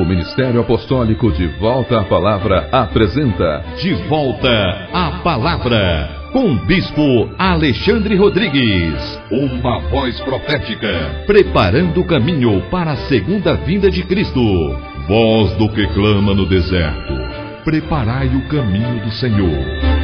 O Ministério Apostólico De Volta à Palavra apresenta De Volta à Palavra, com Bispo Alexandre Rodrigues. Uma voz profética, preparando o caminho para a segunda vinda de Cristo. Voz do que clama no deserto, preparai o caminho do Senhor.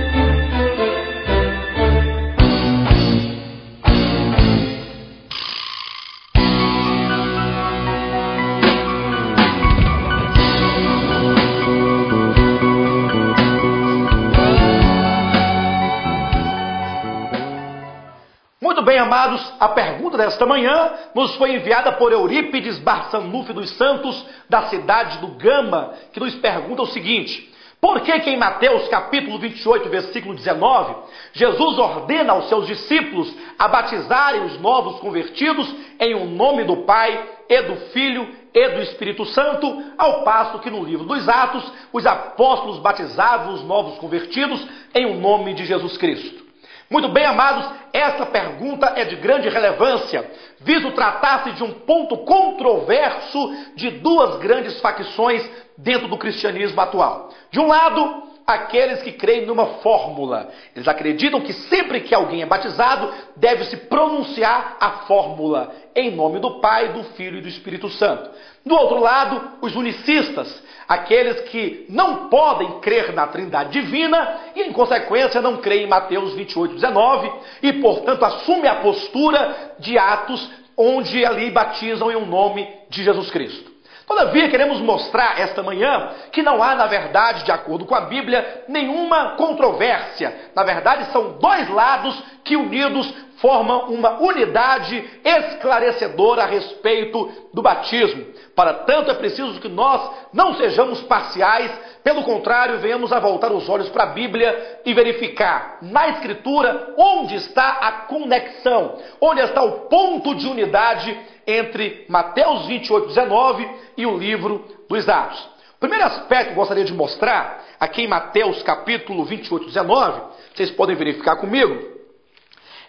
Muito bem, amados, a pergunta desta manhã nos foi enviada por Eurípides Barçanufo dos Santos, da cidade do Gama, que nos pergunta o seguinte: por que em Mateus capítulo 28, versículo 19, Jesus ordena aos seus discípulos a batizarem os novos convertidos em o nome do Pai e do Filho e do Espírito Santo, ao passo que no livro dos Atos os apóstolos batizavam os novos convertidos em o nome de Jesus Cristo? Muito bem, amados, essa pergunta é de grande relevância, visto tratar-se de um ponto controverso de duas grandes facções dentro do cristianismo atual. De um lado, aqueles que creem numa fórmula. Eles acreditam que sempre que alguém é batizado, deve-se pronunciar a fórmula, em nome do Pai, do Filho e do Espírito Santo. Do outro lado, os unicistas, aqueles que não podem crer na Trindade Divina e, em consequência, não creem em Mateus 28, 19 e, portanto, assumem a postura de Atos, onde ali batizam em um nome de Jesus Cristo. Todavia, queremos mostrar esta manhã que não há, na verdade, de acordo com a Bíblia, nenhuma controvérsia. Na verdade, são dois lados que, unidos, formam uma unidade esclarecedora a respeito do batismo. Para tanto, é preciso que nós não sejamos parciais, pelo contrário, venhamos a voltar os olhos para a Bíblia e verificar na Escritura onde está a conexão, onde está o ponto de unidade entre Mateus 28, 19 e o livro dos Atos. O primeiro aspecto que eu gostaria de mostrar, aqui em Mateus capítulo 28, 19, vocês podem verificar comigo,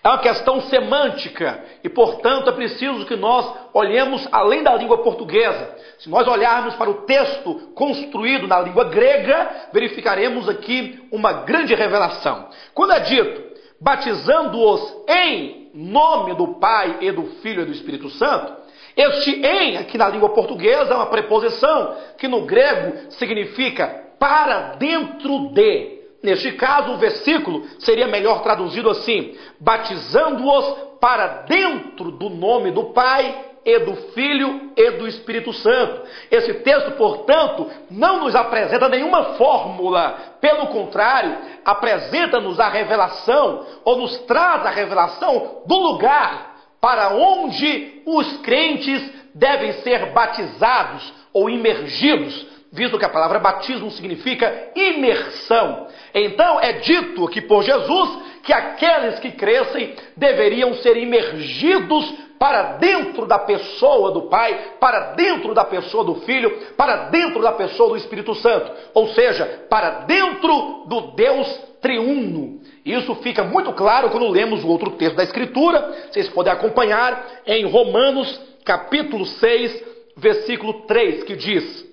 é uma questão semântica e, portanto, é preciso que nós olhemos além da língua portuguesa. Se nós olharmos para o texto construído na língua grega, verificaremos aqui uma grande revelação. Quando é dito, batizando-os em nome do Pai e do Filho e do Espírito Santo, este em, aqui na língua portuguesa, é uma preposição que no grego significa para dentro de. Neste caso, o versículo seria melhor traduzido assim: batizando-os para dentro do nome do Pai e do Filho e do Espírito Santo. Esse texto, portanto, não nos apresenta nenhuma fórmula. Pelo contrário, apresenta-nos a revelação, ou nos traz a revelação do lugar para onde os crentes devem ser batizados ou imergidos, visto que a palavra batismo significa imersão. Então é dito aqui por Jesus que aqueles que crescem deveriam ser imergidos para dentro da pessoa do Pai, para dentro da pessoa do Filho, para dentro da pessoa do Espírito Santo, ou seja, para dentro do Deus triuno. Isso fica muito claro quando lemos o outro texto da Escritura. Vocês podem acompanhar em Romanos capítulo 6, versículo 3, que diz: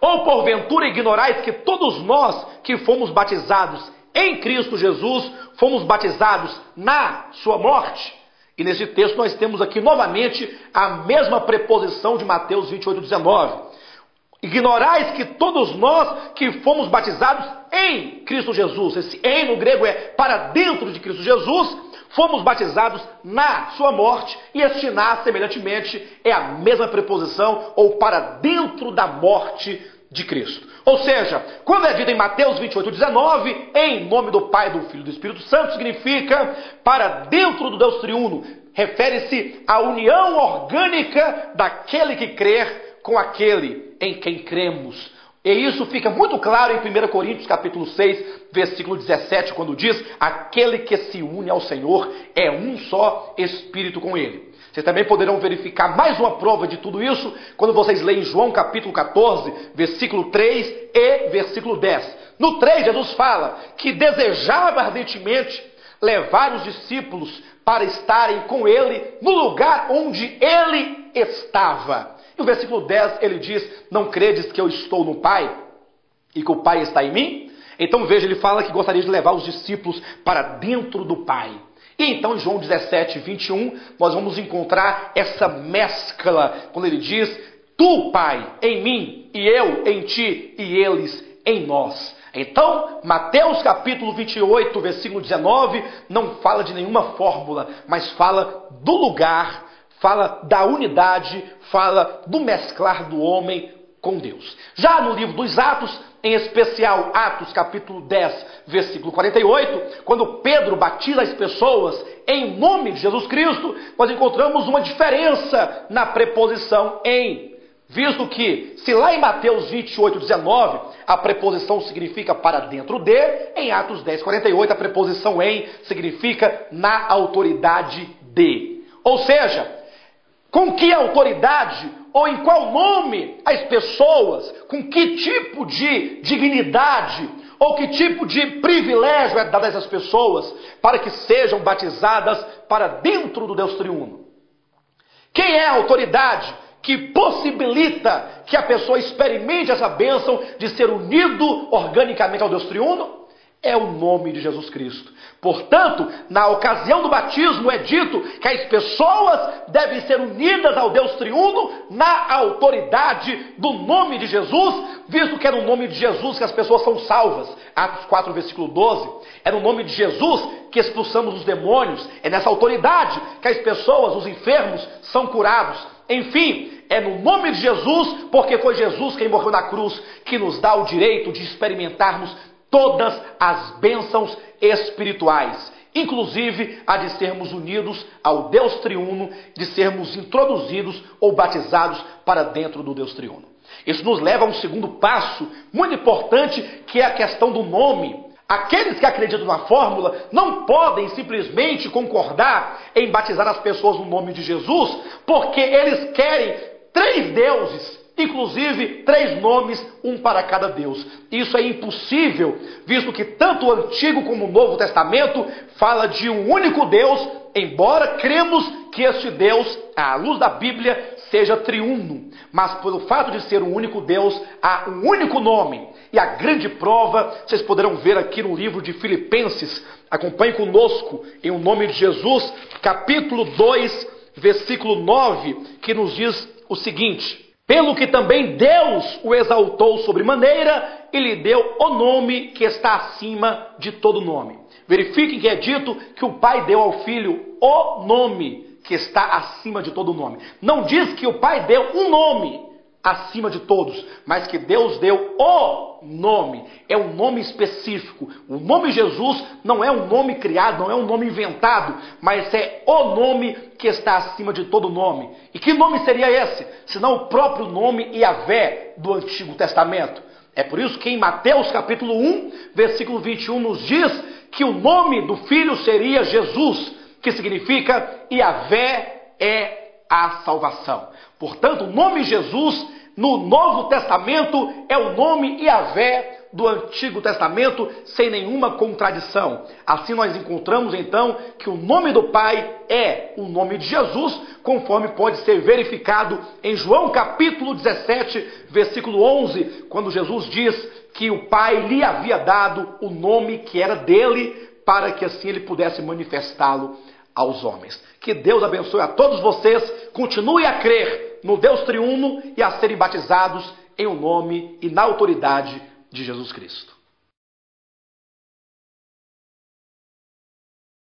ou porventura ignorais que todos nós que fomos batizados em Cristo Jesus, fomos batizados na sua morte? E nesse texto nós temos aqui novamente a mesma preposição de Mateus 28, 19. Ignorais que todos nós que fomos batizados em Cristo Jesus, esse em no grego é para dentro de Cristo Jesus, fomos batizados na sua morte, e este na, semelhantemente, é a mesma preposição, ou para dentro da morte de Cristo. Ou seja, quando é dito em Mateus 28, 19, em nome do Pai, do Filho e do Espírito Santo, significa para dentro do Deus triuno. Refere-se à união orgânica daquele que crer com aquele em quem cremos. E isso fica muito claro em 1 Coríntios capítulo 6, versículo 17, quando diz: aquele que se une ao Senhor é um só Espírito com Ele. Vocês também poderão verificar mais uma prova de tudo isso quando vocês leem João capítulo 14, versículo 3 e versículo 10. No 3, Jesus fala que desejava ardentemente levar os discípulos para estarem com Ele no lugar onde Ele estava. E o versículo 10 ele diz: não credes que eu estou no Pai e que o Pai está em mim? Então veja, ele fala que gostaria de levar os discípulos para dentro do Pai. E então em João 17, 21, nós vamos encontrar essa mescla, quando ele diz: tu, Pai, em mim, e eu em ti, e eles em nós. Então, Mateus capítulo 28, versículo 19, não fala de nenhuma fórmula, mas fala do lugar, fala da unidade, fala do mesclar do homem com Deus. Já no livro dos Atos, em especial Atos capítulo 10, versículo 48, quando Pedro batiza as pessoas em nome de Jesus Cristo, nós encontramos uma diferença na preposição em. Visto que, se lá em Mateus 28, 19, a preposição significa para dentro de, em Atos 10, 48, a preposição em significa na autoridade de. Ou seja, com que autoridade ou em qual nome as pessoas, com que tipo de dignidade ou que tipo de privilégio é dado a essas pessoas para que sejam batizadas para dentro do Deus triuno? Quem é a autoridade que possibilita que a pessoa experimente essa bênção de ser unido organicamente ao Deus triuno? É o nome de Jesus Cristo. Portanto, na ocasião do batismo é dito que as pessoas devem ser unidas ao Deus triuno na autoridade do nome de Jesus, visto que é no nome de Jesus que as pessoas são salvas. Atos 4, versículo 12. É no nome de Jesus que expulsamos os demônios. É nessa autoridade que as pessoas, os enfermos, são curados. Enfim, é no nome de Jesus, porque foi Jesus quem morreu na cruz, que nos dá o direito de experimentarmos todas as bênçãos espirituais, inclusive a de sermos unidos ao Deus triuno, de sermos introduzidos ou batizados para dentro do Deus triuno. Isso nos leva a um segundo passo muito importante, que é a questão do nome. Aqueles que acreditam na fórmula não podem simplesmente concordar em batizar as pessoas no nome de Jesus, porque eles querem 3 deuses, inclusive 3 nomes, um para cada Deus. Isso é impossível, visto que tanto o Antigo como o Novo Testamento fala de um único Deus, embora cremos que este Deus, à luz da Bíblia, seja triuno. Mas pelo fato de ser um único Deus, há um único nome. E a grande prova, vocês poderão ver aqui no livro de Filipenses, acompanhe conosco, em o nome de Jesus, capítulo 2, versículo 9, que nos diz o seguinte: pelo que também Deus o exaltou sobremaneira e lhe deu o nome que está acima de todo nome. Verifiquem que é dito que o Pai deu ao Filho o nome que está acima de todo nome. Não diz que o Pai deu um nome acima de todos, mas que Deus deu o nome. É um nome específico. O nome Jesus não é um nome criado, não é um nome inventado, mas é o nome que está acima de todo nome. E que nome seria esse? Senão o próprio nome Yahvé do Antigo Testamento. É por isso que em Mateus capítulo 1, versículo 21 nos diz que o nome do Filho seria Jesus, que significa Yahvé é a salvação. Portanto, o nome Jesus no Novo Testamento é o nome Yahvé do Antigo Testamento, sem nenhuma contradição. Assim nós encontramos então que o nome do Pai é o nome de Jesus, conforme pode ser verificado em João capítulo 17, versículo 11, quando Jesus diz que o Pai lhe havia dado o nome que era dele, para que assim ele pudesse manifestá-lo aos homens. Que Deus abençoe a todos vocês, continue a crer no Deus triuno e a serem batizados em o nome e na autoridade de Jesus Cristo.